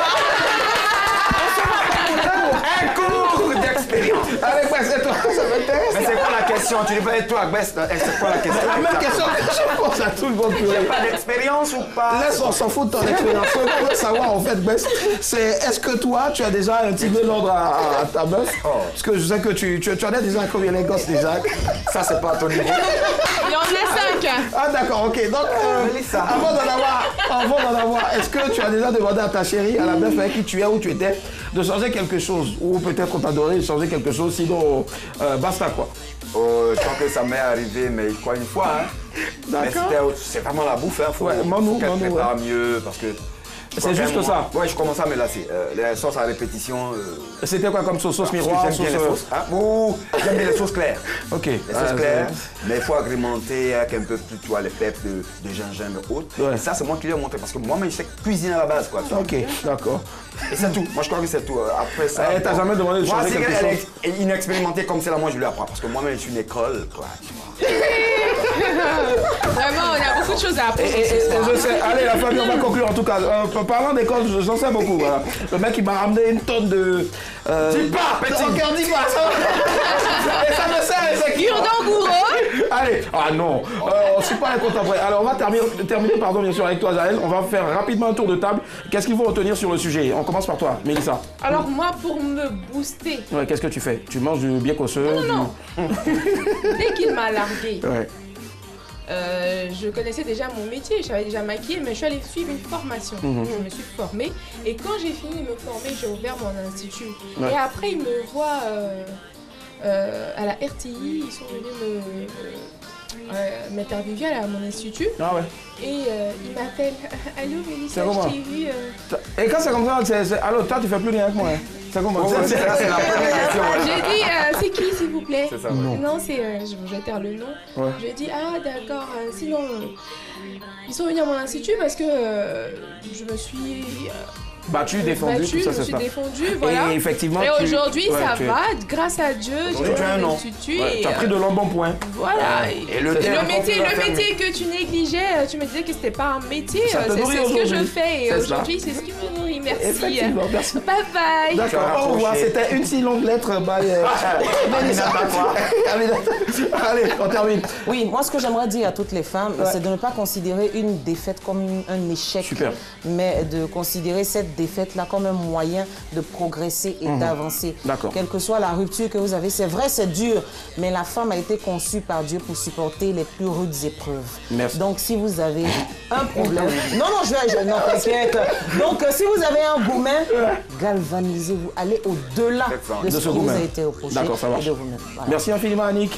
Speaker 3: Un cours d'expérience.
Speaker 1: Avec moi, c'est toi, ça m'intéresse.
Speaker 3: Mais c'est quoi la question? Tu dis pas être toi, Best. C'est quoi la question?
Speaker 1: La même question que je pose à tout le monde.
Speaker 3: Tu n'as pas d'expérience ou pas?
Speaker 1: Laisse, on s'en fout de ton expérience. Ce qu'on veut savoir, en fait, Best, c'est est-ce que toi, tu as déjà intimé l'ordre à ta meuf? Parce que je sais que tu en as déjà combien les gosses déjà? Ça, c'est pas à ton niveau.
Speaker 4: Il y en a 5.
Speaker 1: Ah, d'accord, ok. Donc, avant d'en avoir, est-ce que tu as déjà demandé à ta chérie, à la meuf avec qui tu es, où tu étais, de changer quelque chose? Ou peut-être qu'on t'a donné de changer quelque chose, sinon, basta quoi.
Speaker 3: Je crois que ça m'est arrivé, mais quoi, une fois. Hein. D'accord. C'est vraiment la bouffe, hein. Faut qu'elle prépare mieux, parce que...
Speaker 1: C'est juste ça.
Speaker 3: Ouais, je commence à me lasser. Les sauces à répétition.
Speaker 1: C'était quoi comme sauce? Sauce miroir?
Speaker 3: J'aime bien les sauces. J'aime bien les sauces claires.
Speaker 1: Ok.
Speaker 3: Les sauces claires, mais il faut agrémenter avec un peu plus, tu vois, les peps de gingembre et autres. Ouais. Et ça, c'est moi qui l'ai montré parce que moi-même, je sais cuisiner à la base, quoi.
Speaker 1: Ok, d'accord.
Speaker 3: Et c'est tout. Moi, je crois que c'est tout. Après ça.
Speaker 1: T'as jamais demandé de changer quelque chose?
Speaker 3: Elle est inexpérimentée comme c'est là, moi, je lui apprends. Parce que moi-même, je suis une école, quoi.
Speaker 4: Vraiment, on a beaucoup beaucoup de choses à apprendre.
Speaker 1: Je sais, allez la famille, on va conclure en tout cas. Parlant d'école, j'en sais beaucoup. Voilà. Le mec il m'a ramené une tonne de...
Speaker 3: Dis pas, petit.
Speaker 1: Encore dis pas, ça va. Et ça me sert, c'est qui? Allez, ah non, on ne pas contemporain. Alors on va terminer pardon, bien sûr avec toi Jaël. On va faire rapidement un tour de table. Qu'est-ce qu'il faut retenir sur le sujet? On commence par toi, Mélissa.
Speaker 4: Alors moi, pour me booster...
Speaker 1: Ouais, qu'est-ce que tu fais? Tu manges du bien cosseux?
Speaker 4: Non. Dès qu'il m'a largué, je connaissais déjà mon métier, je savais déjà maquiller, mais je suis allée suivre une formation. Je me suis formée et quand j'ai fini de me former, j'ai ouvert mon institut. Et après, ils me voient à la RTI, ils sont venus m'interviewer à mon institut.
Speaker 1: Ah ouais.
Speaker 4: Et ils m'appellent. Allô Mélissa, je t'ai vu.
Speaker 1: Et quand c'est comme ça, allô, toi tu fais plus rien avec moi. Hein. C'est comment
Speaker 3: c'est la première question.
Speaker 4: J'ai dit, c'est qui s'il vous plaît?
Speaker 3: C'est ça.
Speaker 4: Non, c'est. Je vais taire le nom.
Speaker 1: Ouais.
Speaker 4: J'ai dit, ah d'accord, sinon. Ils sont venus à mon institut parce que je me suis.
Speaker 1: Battu, défendu, tout ça,
Speaker 4: je me suis défendue, voilà.
Speaker 1: Et effectivement,
Speaker 4: aujourd'hui, ça va, grâce à Dieu, j'ai
Speaker 1: tu as un
Speaker 4: institut.
Speaker 1: Tu as pris de l'embonpoint.
Speaker 4: Voilà.
Speaker 3: Et le
Speaker 4: métier que tu négligeais, tu me disais que c'était pas un métier, c'est ce que je fais. Et aujourd'hui, c'est ce qui me nourrit. Merci.
Speaker 1: Effectivement, merci.
Speaker 4: Bye bye.
Speaker 1: D'accord, au revoir. C'était une si longue lettre. Allez, on termine.
Speaker 2: Oui, moi, ce que j'aimerais dire à toutes les femmes, c'est de ne pas considérer une défaite comme un échec, mais de considérer cette défaite-là comme un moyen de progresser et d'avancer. Quelle que soit la rupture que vous avez, c'est vrai, c'est dur, mais la femme a été conçue par Dieu pour supporter les plus rudes épreuves.
Speaker 1: Merci.
Speaker 2: Donc, si vous avez un problème... non, t'inquiète. Donc, si vous avez un gourmet, galvanisez-vous, allez au-delà de ce qui vous a été reproché.
Speaker 1: D'accord, ça marche.
Speaker 2: Voilà.
Speaker 1: Merci infiniment, Annick.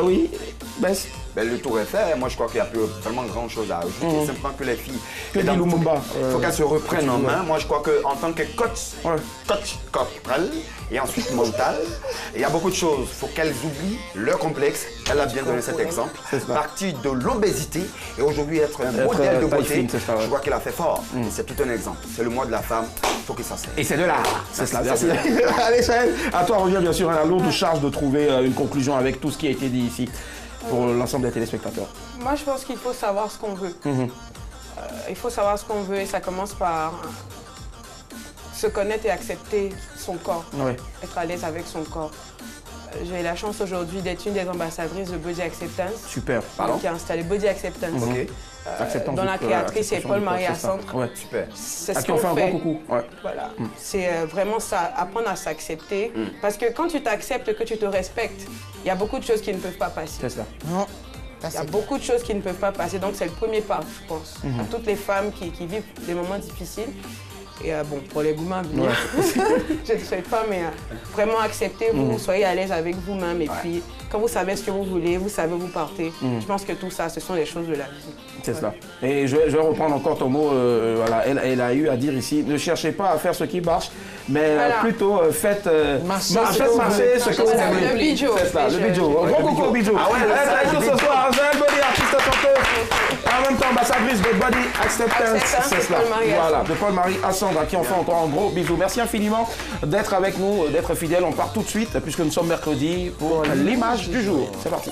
Speaker 1: Oui, Bess.
Speaker 3: Le tour est fait. Moi, je crois qu'il n'y a plus vraiment grand chose à ajouter. Simplement que les filles, il faut qu'elles se reprennent en main. Moi, je crois qu'en tant que coach corporel et ensuite mental, il y a beaucoup de choses. Il faut qu'elles oublient leur complexe. Elle a bien donné cet exemple. Partir de l'obésité et aujourd'hui être un modèle de beauté. Je crois qu'elle a fait fort. C'est tout un exemple. C'est le mois de la femme. Il faut qu'il s'en serve.
Speaker 1: Et c'est de l'art. C'est cela. Merci. Allez, Chaël, à toi revient bien sûr la lourde charge de trouver une conclusion avec tout ce qui a été dit ici. Pour l'ensemble des téléspectateurs.
Speaker 6: Moi, je pense qu'il faut savoir ce qu'on veut. Il faut savoir ce qu'on veut et ça commence par se connaître et accepter son corps, être à l'aise avec son corps. J'ai la chance aujourd'hui d'être une des ambassadrices de Body Acceptance.
Speaker 1: Super.
Speaker 6: Qui a installé Body Acceptance. Dont la créatrice est Paul-Marie Assandre.
Speaker 1: Ouais, super.
Speaker 6: C'est ce qu'on fait.
Speaker 1: Un gros coucou.
Speaker 6: Voilà. C'est vraiment ça, apprendre à s'accepter. Parce que quand tu t'acceptes, que tu te respectes, il y a beaucoup de choses qui ne peuvent pas passer.
Speaker 1: C'est ça.
Speaker 6: Il y a beaucoup de choses qui ne peuvent pas passer. Donc c'est le premier pas, je pense. À toutes les femmes qui vivent des moments difficiles. Et bon, pour les gourmands, je ne souhaite pas, mais vraiment acceptez-vous, soyez à l'aise avec vous-même. Et puis, quand vous savez ce que vous voulez, vous savez où vous partez. Je pense que tout ça, ce sont les choses de la vie.
Speaker 1: C'est cela. Et je vais reprendre encore ton mot. Voilà, elle a eu à dire ici, ne cherchez pas à faire ce qui marche, mais plutôt faites marcher ce que vous voulez.
Speaker 6: Le bijou.
Speaker 1: C'est ça, le bijou. Gros coucou au bijou. Ah ouais, elle est ce soir, Jaël Body, artiste chanteuse. En même temps, ambassadrice de Body Acceptance. C'est cela. Voilà, de Paul-Marie Assandre, à qui on fait encore un gros bisou. Merci infiniment d'être avec nous, d'être fidèles. On part tout de suite, puisque nous sommes mercredi, pour l'image du jour. C'est parti.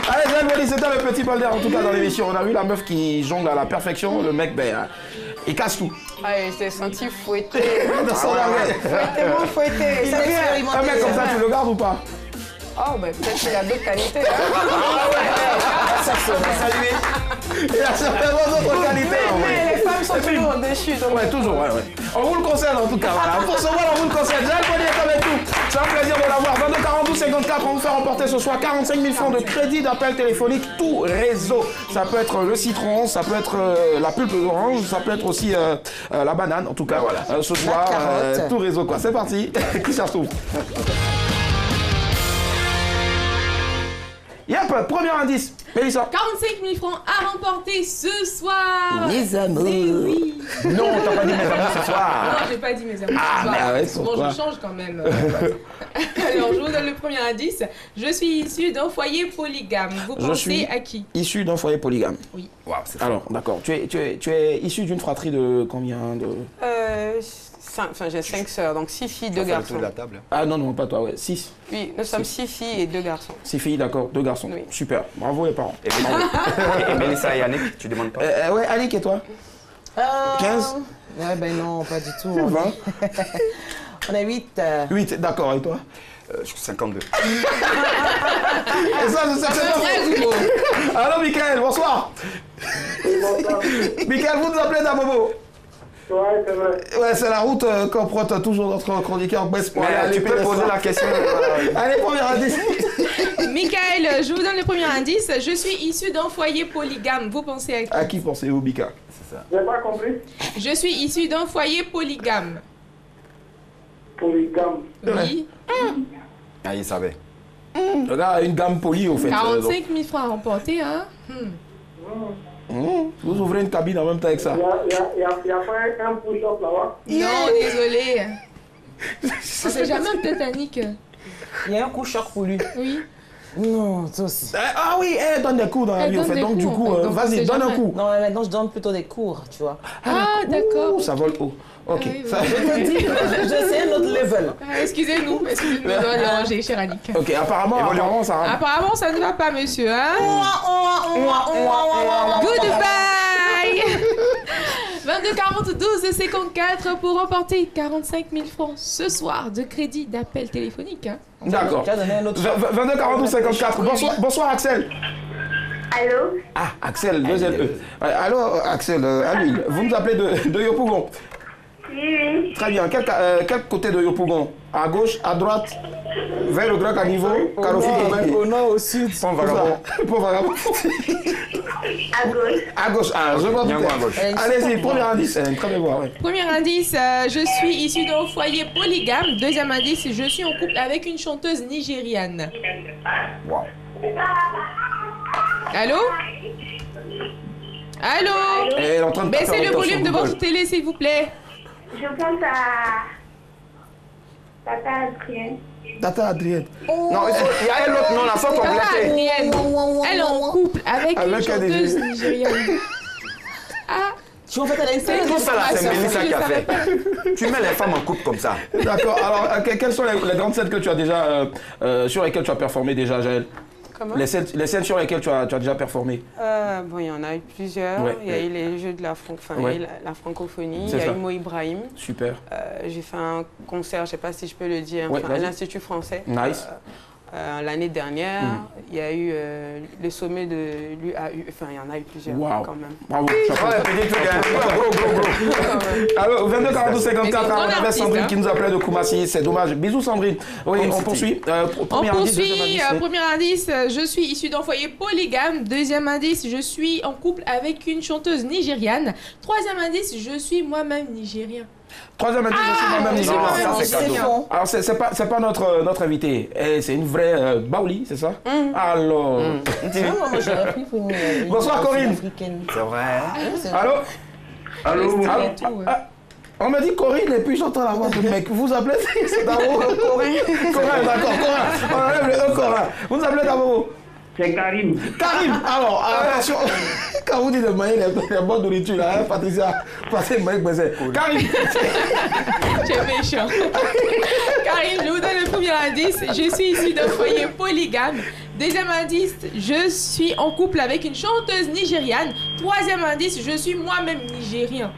Speaker 1: Allez, Jaël Body, c'était le petit bol d'air en tout cas dans l'émission. On a vu la meuf qui jongle à la perfection. Le mec, ben, il casse tout.
Speaker 6: Ah, il s'est senti fouetté.
Speaker 2: Fouetté.
Speaker 1: Un mec comme ça, tu le gardes ou pas?
Speaker 6: Oh, ben peut-être qu'il y a d'autres qualités.
Speaker 1: Ça, c'est saluer. Il y a certainement d'autres qualités.
Speaker 6: Mais les femmes sont toujours déchus.
Speaker 1: Ouais, toujours, ouais. On vous le conseille en tout cas, voilà. Pour ce moment, on vous le conseille. Jacques Bonnier comme tout. C'est un plaisir de l'avoir. 22 42 54, on vous fait remporter ce soir 45 000 francs de crédit d'appel téléphonique, tout réseau. Ça peut être le citron, ça peut être la pulpe d'orange, ça peut être aussi la banane, en tout cas, voilà. Ce soir, tout réseau, quoi. C'est parti. Qui cherche tout. Yep, premier indice. Mélissa.
Speaker 4: 45 000 francs à remporter ce soir.
Speaker 2: Mes amours.
Speaker 4: Oui.
Speaker 1: Non, t'as pas dit mes amours ce soir.
Speaker 4: Non, j'ai pas dit mes amours
Speaker 1: ce soir. Ah, ouais,
Speaker 4: bon, je change quand même. Alors, je vous donne le premier indice. Je suis issu d'un foyer polygame. Vous pensez à qui?
Speaker 1: Issu d'un foyer polygame.
Speaker 4: Oui.
Speaker 1: Wow, alors, d'accord. Tu es issu d'une fratrie de combien de...
Speaker 6: J'ai 5 sœurs, donc 6 filles, 2 garçons.
Speaker 3: De la table.
Speaker 1: Ah non, pas toi, ouais. 6.
Speaker 6: Oui, nous sommes 6 filles et 2 garçons.
Speaker 1: 6 filles, d'accord, 2 garçons. Oui. Super, bravo les parents.
Speaker 3: Et Mélissa et Annick, tu demandes pas
Speaker 1: ouais, Annick et toi 15.
Speaker 2: Ouais, ben non, pas du tout.
Speaker 1: 20.
Speaker 2: On est 8.
Speaker 1: 8, d'accord, et toi
Speaker 3: 52.
Speaker 1: Et ça, c'est certainement. Allô, Michael, bonsoir. Michael, vous nous appelez d'Abobo.
Speaker 8: Ouais, c'est vrai.
Speaker 1: Ouais, c'est la route qu'on prend toujours notre chroniqueur Best pour
Speaker 3: aller. Tu peux poser la question.
Speaker 1: Allez, premier indice.
Speaker 4: Michael, je vous donne le premier indice. Je suis issu d'un foyer polygame. Vous pensez à qui?
Speaker 1: À qui pensez-vous, Mika?
Speaker 8: C'est ça. J'ai pas compris.
Speaker 4: Je suis issu d'un foyer polygame.
Speaker 8: Polygame.
Speaker 4: Oui.
Speaker 3: Ah, il savait.
Speaker 1: Là, une gamme polie, au fait.
Speaker 4: 45 000 francs à remporter, hein.
Speaker 1: Vous ouvrez une cabine en même temps avec ça.
Speaker 8: Il y a pas un push-up là-bas?
Speaker 4: Non, désolé. On sait jamais, peut-être, Annick.
Speaker 2: Il y a un coup choc pour lui.
Speaker 4: Oui.
Speaker 2: Non, toi aussi.
Speaker 1: Ah oui, elle donne des cours dans la vie, en fait. Donc, du coup, vas-y, donne un coup.
Speaker 2: Non, mais maintenant, je donne plutôt des cours, tu vois.
Speaker 4: Ah, d'accord.
Speaker 1: Ça vole haut. Ok.
Speaker 4: Oui,
Speaker 1: ça...
Speaker 2: Je te dis, c'est un autre level.
Speaker 4: Excusez-nous, on doit déranger, cher Annick.
Speaker 1: Ok, apparemment, ça...
Speaker 4: Apparemment, ça ne va pas, monsieur, hein. Goodbye. 22 42 54 pour remporter 45 000 francs ce soir de crédit d'appel téléphonique. Hein.
Speaker 1: D'accord. 22 42 54. Bonsoir, Axel.
Speaker 7: Allô?
Speaker 1: Ah, Axel, deuxième E. Allô, Axel, à lui. Vous nous appelez de Yopougon?
Speaker 7: Oui.
Speaker 1: Très bien. Quel côté de Yopougon? À gauche, à droite, vers le grand caniveau,
Speaker 2: au nord, au sud.
Speaker 1: Pont Vagabond.
Speaker 7: À gauche.
Speaker 1: À gauche, je vois bien. Allez-y, premier indice. Très bien.
Speaker 4: Premier indice, je suis issu d'un foyer polygame. Deuxième indice, je suis en couple avec une chanteuse nigériane.
Speaker 3: Wow.
Speaker 4: Allô? Allô?
Speaker 1: Elle est en train de
Speaker 4: baissez le volume de votre télé, s'il vous plaît.
Speaker 7: Je pense à Tata Adrienne.
Speaker 1: Tata Adrienne.
Speaker 3: Non, il y a un autre nom là, sans compléter.
Speaker 4: Tata Adrienne. Elle est en couple avec une chanteuse nigériane. Ah.
Speaker 2: Tu en fait, elle a une
Speaker 3: Tout ça là, c'est Mélissa qui a fait. Tu mets les femmes en couple comme ça.
Speaker 1: D'accord. Alors, quelles sont les grandes scènes que tu as déjà, sur lesquelles tu as performé déjà, Jaël?
Speaker 6: Comment?
Speaker 1: Les scènes sur lesquelles tu as déjà performé?
Speaker 6: Bon, il y en a eu plusieurs.
Speaker 1: Ouais,
Speaker 6: il y a eu les Jeux de la francophonie. Il y a eu Mo Ibrahim.
Speaker 1: Super.
Speaker 6: J'ai fait un concert, je ne sais pas si je peux le dire, à l'Institut français.
Speaker 1: Nice.
Speaker 6: L'année dernière, il y a eu le sommet de l'UAU. Enfin, il y en a eu plusieurs quand même.
Speaker 1: Bravo. Alors, 22 42 54, on avait Sandrine qui nous appelait de Koumassi. C'est dommage. Bisous, Sandrine. Oui, on poursuit.
Speaker 4: Premier indice, je suis issu d'un foyer polygame. Deuxième indice, je suis en couple avec une chanteuse nigériane. Troisième indice, je suis moi-même nigérien.
Speaker 1: Troisième indice, je suis moi-même nigérien. Alors, c'est pas notre invité. C'est une vraie Baouli, c'est ça? Alors. Bonsoir, Corinne.
Speaker 3: C'est vrai.
Speaker 1: Allô?
Speaker 3: Allô?
Speaker 1: On m'a dit Corinne et puis j'entends la voix de mec. Vous appelez d'abord Corinne? Corinne, d'accord, Corinne. On enlève le E, Corinne. Vous nous appelez d'abord?
Speaker 8: C'est Karim.
Speaker 1: Karim, alors, attention, quand vous dites de manger les bonnes nourritures, là, hein, Patricia, passez le mec, Karim.
Speaker 4: Tu es méchant. Karim, je vous donne le premier indice. Je suis issu d'un foyer polygame. Deuxième indice, je suis en couple avec une chanteuse nigériane. Troisième indice, je suis moi-même nigérien.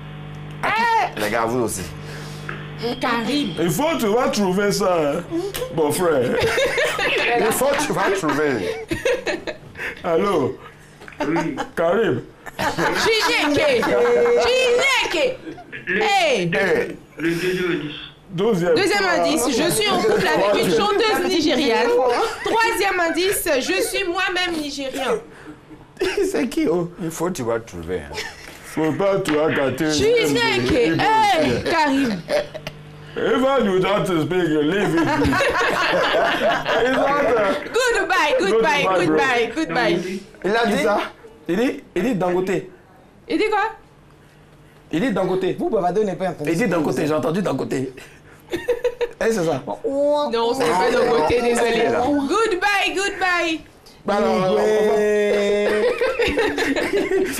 Speaker 3: Les gars, vous aussi.
Speaker 4: Karim.
Speaker 1: Il faut que tu vas trouver ça, hein, mon frère.
Speaker 3: Il faut que tu vas trouver.
Speaker 1: Allô?
Speaker 8: Oui.
Speaker 1: Karim,
Speaker 4: Chineke. Hey.
Speaker 8: Le deuxième indice.
Speaker 4: Deuxième indice, je suis en couple avec une chanteuse nigériane. Troisième indice, je suis moi-même nigérien.
Speaker 1: C'est qui, oh?
Speaker 3: Il faut tu vas trouver.
Speaker 1: Faut pas toi gâter.
Speaker 4: Chineke. Hey, Karim.
Speaker 1: Eva, you don't speak, leave it.
Speaker 4: Goodbye.
Speaker 3: Il a dit
Speaker 1: ça? Il dit Dangote.
Speaker 4: Il dit quoi?
Speaker 1: Il dit Dangote.
Speaker 2: Vous, Bavado n'est pas entendu.
Speaker 1: Il dit Dangote, j'ai entendu Dangote. Eh, c'est ça.
Speaker 4: Non, c'est pas Dangote, désolé. Goodbye.
Speaker 1: Bah alors,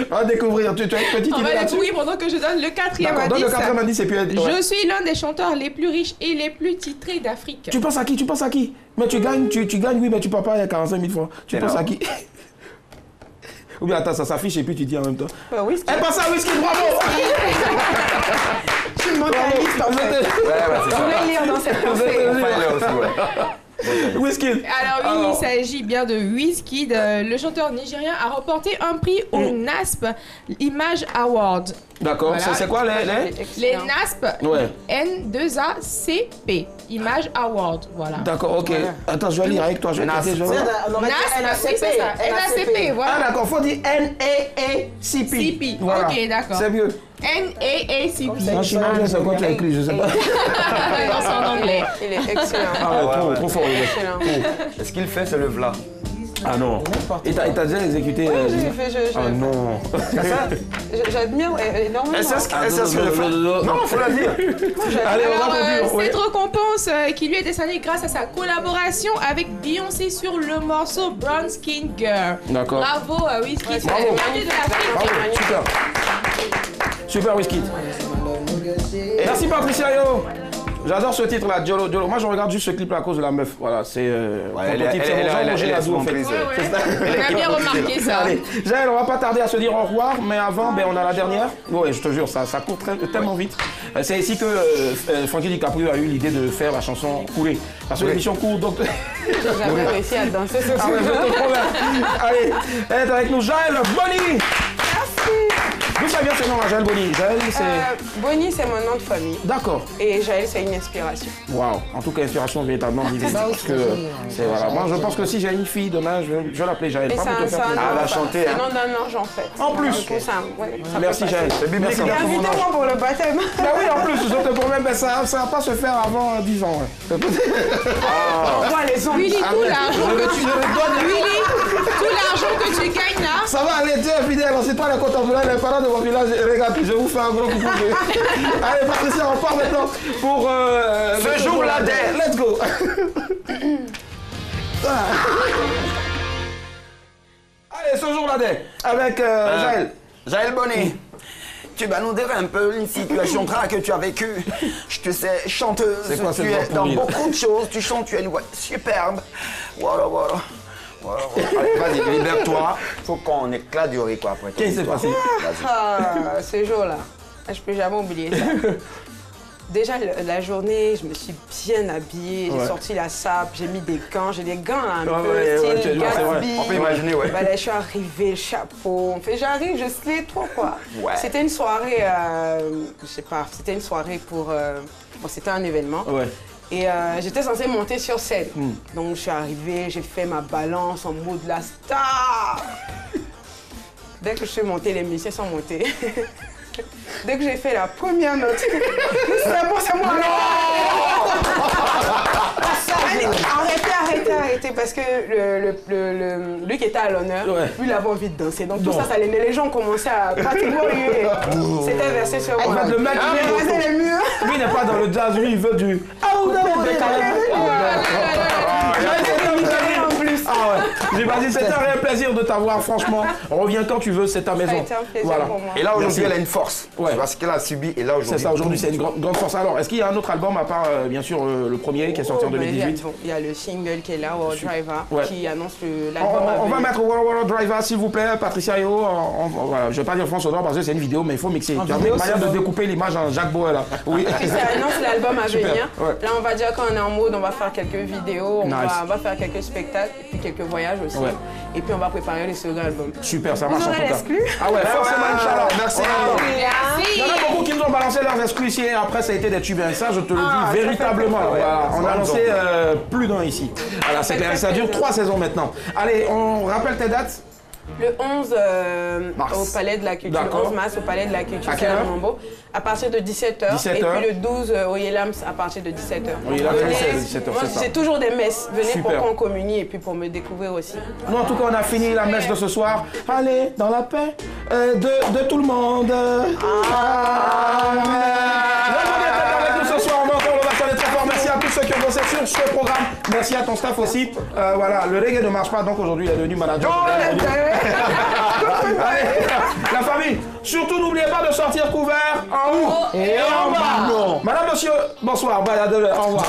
Speaker 1: on va découvrir. Tu as une petite idée là-dessus?
Speaker 4: Oui, pendant que je donne le quatrième indice.
Speaker 1: Donne le quatrième indice et puis...
Speaker 4: Je suis l'un des chanteurs les plus riches et les plus titrés d'Afrique.
Speaker 1: Tu penses à qui? Mais tu gagnes, oui, mais tu parles pas il y a 45 000 fois. Tu penses à qui? Ou bien attends, ça s'affiche et puis tu dis en même temps.
Speaker 2: Whisky.
Speaker 1: Elle passe à Whisky, bravo!
Speaker 2: Je suis mentaliste en fait. Je voulais lire dans cette pensée.
Speaker 1: Whisky.
Speaker 4: Alors oui, il s'agit bien de Wizkid. Le chanteur nigérien a remporté un prix au NASP Image Award.
Speaker 1: D'accord,
Speaker 4: Voilà.
Speaker 1: c'est quoi les
Speaker 4: NASP,
Speaker 1: Ouais.
Speaker 4: N2ACP, Image Award, voilà.
Speaker 1: D'accord, ok.
Speaker 2: Voilà.
Speaker 1: Attends, je vais lire avec toi.
Speaker 4: NASP, oui, c'est ça. NACP, voilà.
Speaker 1: Ah d'accord, faut dire NAACP.
Speaker 4: CP,
Speaker 1: Voilà.
Speaker 4: ok, d'accord.
Speaker 1: C'est mieux.
Speaker 4: NAACP.
Speaker 1: En chinois, c'est quoi tu as écrit, je sais pas.
Speaker 4: Non, c'est en anglais.
Speaker 6: Il est excellent.
Speaker 1: Ah ouais, trop fort.
Speaker 6: Excellent.
Speaker 3: Ce qu'il fait, c'est le v'là.
Speaker 1: Ah non. Et t'as déjà exécuté...
Speaker 6: J'ai fait,
Speaker 1: Ah non.
Speaker 6: J'admire énormément.
Speaker 3: Est-ce que le fait? Non, il faut la dire.
Speaker 1: Allez, on va
Speaker 4: Alors,
Speaker 1: conclure.
Speaker 4: cette récompense qui lui est décernée grâce à sa collaboration avec Beyoncé sur le morceau Brown Skin Girl.
Speaker 1: D'accord.
Speaker 4: Bravo, Wizkid. C'est
Speaker 1: bravo.
Speaker 4: le bienvenu de l'Afrique.
Speaker 1: Bravo, super Wizkid. Merci Patricia Yo. J'adore ce titre-là, Jolo. Moi, je regarde juste ce clip-là à cause de la meuf. Voilà, c'est...
Speaker 3: Elle
Speaker 4: On a bien remarqué ça.
Speaker 1: Allez, Jaël, on va pas tarder à se dire au revoir, mais avant, on a la dernière. Oui, je te jure, ça court tellement vite. C'est ici que Frankie DiCaprio a eu l'idée de faire la chanson Couler. Parce que l'émission court, donc...
Speaker 6: J'ai jamais réussi à danser ce
Speaker 1: Ah ouais, je te promets. Allez, elle est avec nous, Jaël Bonny. D'où ça vient ce nom, Jaël Bonny? Jaël, c'est...
Speaker 6: Bonny, c'est mon nom de famille.
Speaker 1: D'accord.
Speaker 6: Et Jaël, c'est une inspiration.
Speaker 1: Waouh, en tout cas, inspiration véritablement divine. Parce que, c'est voilà. Moi, je pense que si j'ai une fille demain, je vais l'appeler Jaël.
Speaker 6: Et
Speaker 1: Pas pour te faire plaisir.
Speaker 3: Elle a chanté.
Speaker 6: C'est le nom d'un ange, en fait.
Speaker 1: En plus. Merci, Jaël. C'est biblique.
Speaker 6: Invitez-moi pour le baptême.
Speaker 1: Bah oui, en plus, je te promets, mais ça va pas se faire avant 10 ans. Ouais.
Speaker 6: On voit les ondes.
Speaker 4: Willy, tout l'argent que tu gagnes là.
Speaker 1: Ça va aller, Dieu est fidèle. C'est pas les contemporains, les parents de mon village. Regarde, je vous fais un gros coucou. Allez, Patricia, on part maintenant pour
Speaker 3: ce jour-là.
Speaker 1: Let's go. Allez, ce jour-là avec Jaël.
Speaker 3: Jaël Bonny. Tu vas nous dire un peu une situation que tu as vécue. Je te sais, chanteuse,
Speaker 1: quoi,
Speaker 3: tu es dans beaucoup de choses, tu chantes, tu as une voix superbe. Voilà. Allez, vas-y, libère-toi. Faut qu'on éclate du riz, quoi, après.
Speaker 1: Qu'est-ce qui s'est passé?
Speaker 6: Ce jour-là, je peux jamais oublier ça. Déjà, la journée, je me suis bien habillée, j'ai sorti la sape, j'ai mis des gants, j'ai des gants un peu style Gatsby.
Speaker 3: On peut imaginer, ouais.
Speaker 6: Là, je suis arrivée, le chapeau, j'arrive, je slay trop, quoi.
Speaker 3: Ouais.
Speaker 6: C'était une soirée, je sais pas, c'était une soirée pour... bon, c'était un événement.
Speaker 1: Ouais.
Speaker 6: Et j'étais censée monter sur scène. Donc, je suis arrivée, j'ai fait ma balance en mode la star. Dès que je suis montée, les musiciens sont montés. Dès que j'ai fait la première note, c'est bon, c'est moi. Arrêtez, parce que lui qui était à l'honneur, lui, il avait envie de danser. Donc tout ça les gens commençaient à pratiquement lui. C'était versé sur moi.
Speaker 1: Le mec, lui n'est pas dans le jazz, lui il veut du... C'était un réel plaisir de t'avoir, franchement. Reviens quand tu veux, c'est ta maison.
Speaker 6: Voilà.
Speaker 3: Et là aujourd'hui, elle a une force. Parce qu'elle a subi, et là aujourd'hui.
Speaker 1: C'est ça, aujourd'hui, c'est une grande force. Alors, est-ce qu'il y a un autre album à part, bien sûr, le premier qui est sorti en 2018?
Speaker 6: Il y a le single qui est là, World Driver, qui annonce l'album.
Speaker 1: On va mettre World Driver, s'il vous plaît, Patricia Yo. Voilà, je ne vais pas dire France au nord parce que c'est une vidéo, mais il faut mixer. Tu as une manière de découper l'image en Jacques Boel là. Oui.
Speaker 6: Et ça annonce l'album à venir. Là, on va dire qu'on est en mode, on va faire quelques vidéos, on va faire quelques spectacles et puis quelques voyage aussi. Ouais. Et puis on va préparer le second album.
Speaker 1: Super, ça marche en tout cas.
Speaker 6: Exclus?
Speaker 1: Ah ouais, forcément, Inch'Allah.
Speaker 3: Merci.
Speaker 1: Il y en a beaucoup qui nous ont balancé leurs exclus ici et après ça a été des tubes. Et ça, je te le dis véritablement. Voilà, on a lancé plus d'un ici. Voilà, c'est clair. Ça dure 3 saisons maintenant. Allez, on rappelle tes dates?
Speaker 6: Le 11 au Palais de la Culture, le 11 mars au Palais de la Culture, c'est à Mambo, à partir de 17h. Et puis le 12 au Yelams à partir de 17h. C'est toujours des messes. Venez pour qu'on communie et puis pour me découvrir aussi.
Speaker 1: Nous, en tout cas, on a fini la messe de ce soir. Allez, dans la paix de tout le monde. Amen. Ce soir, on va encore le vaccin des très forts. Merci à tous ceux qui ont bossé sur ce programme. Merci à ton staff aussi. Voilà, le reggae ne marche pas, donc aujourd'hui, il est devenu manager. Allez, la famille, surtout n'oubliez pas de sortir couvert en haut et en bas. Madame, monsieur, bonsoir. Au revoir.